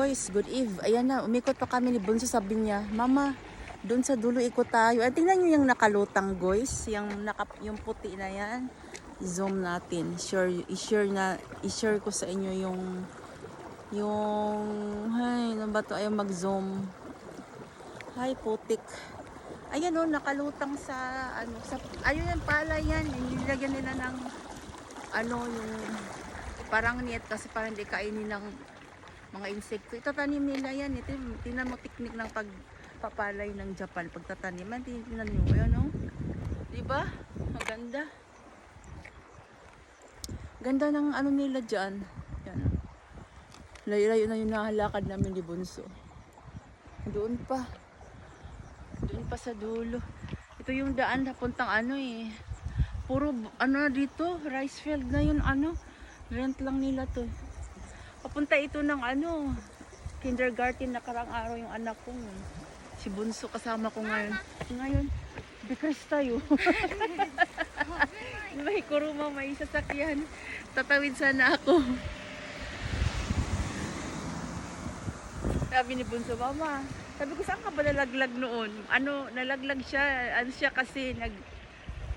guys, good eve. Ayan na, umikot pa kami ni Bunso, sabi niya, Mama, doon sa dulo ikot tayo. At tingnan nyo yung nakalutang guys, yung puti na yan. Zoom natin. I-share ko sa inyo ay, ano ba to? Ayaw mag-zoom. Ay, putik. Ayan o, nakalutang ayun yung pala yan. Nilagyan nila ng, yung, parang net kasi parang hindi kainin ng mga insekto. Ito tanim nila yan. Ito, tingnan mo teknik ng pagpapalay ng Japan. Pagtataniman, tingnan nyo. Ayan o. Diba? Maganda. Ganda ng nila dyan. Yan o. Layo-layo na yung nahalakad namin ni Bunso. Doon pa sa dulo. Ito yung daan napuntang puro dito, rice field na yun, rent lang nila to. Papunta ito ng kindergarten na karang araw yung anak ko. Si Bunso kasama ko ngayon because tayo. May kuruma, may sasakyan. Tatawid sana ako. Sabi ni Bunso, Mama, sabi ko, saan ka ba nalaglag noon? Nalaglag siya. Kasi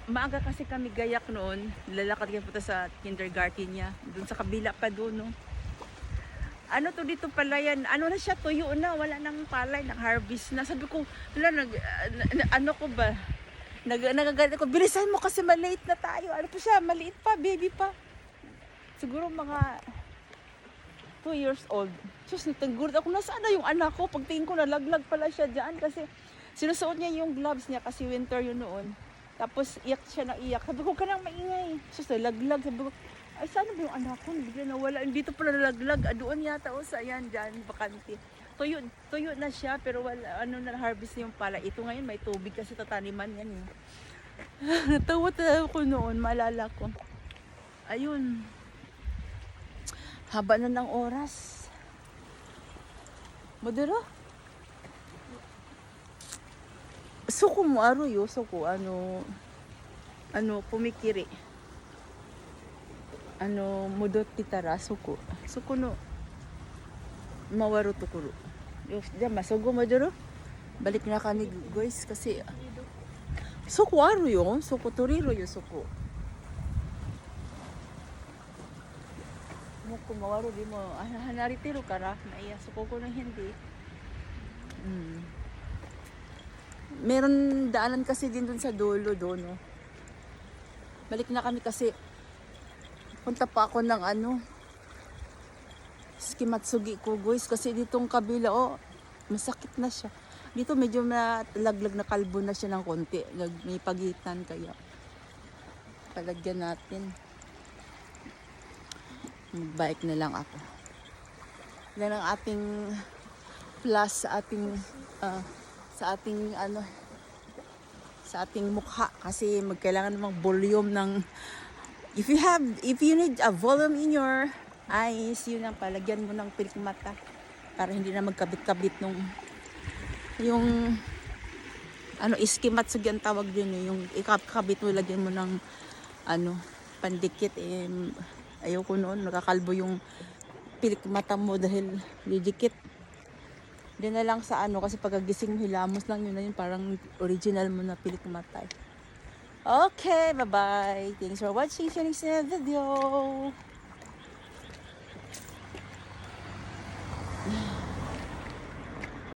maaga kasi kami gayak noon. Lalakad kami punta sa kindergarten niya. Doon sa kabila pa doon, no? To dito pala yan? Na siya, tuyo na. Wala nang palay, nag-harvest na. Sabi ko, nagagalit ako. Bilisan mo kasi maliit na tayo. Pa siya? Maliit pa, baby pa. Siguro mga 2 years old. Diyos, nagtanggulat ako. Nasaan na yung anak ko? Pagtingin ko, nalaglag pala siya dyan. Kasi sinusuot niya yung gloves niya kasi winter yun noon. Tapos iyak siya na iyak. Sabi ko, ka nang maingay. Diyos, nalaglag. Sabi ko, ay, saan ba yung anak ko? Bigla nawala. Dito pala nalaglag. Doon yata o sa yan dyan, bakante. Tuyo na siya, pero wala, na-harvest na yung pala. Ito ngayon, may tubig kasi tataniman yan. Natawa ko noon, maalala ko. Ayun. Haba na ng oras. Maduro? Suko mo aruyo, suko pumikiri. Mudot titara, suko. Suko no mawaru tukuro. Diyan masugo maduro. Balik na kami guys kasi suko aruyo, suko toriro yo suko. Kung mawaro di mo hanaritiro kara naiya suko ko ng hindi. Meron daanan kasi din dun sa dulo doon, no. Balik na kami kasi punta pa ako ng Shimatsugi ko guys kasi ditong kabila masakit na siya. Dito medyo laglag na kalbo na siya ng konti. May pagitan kaya palagyan natin. Bike na lang ako. Yan ang ating plus sa ating mukha kasi magkailangan namang volume ng if you need a volume in your eyes, yun ang palagyan mo ng pilik mata para hindi na magkabit-kabit yung iskimatsugi ang tawag din yung ikabit mo, lagyan mo ng pandikit ayoko noon, nakakalbo yung pilik mata mo dahil didikit. Di na lang sa kasi pagkagising mo, hilamos lang yun parang original mo na pilik mata. Okay, bye-bye. Thanks for watching. See you next video.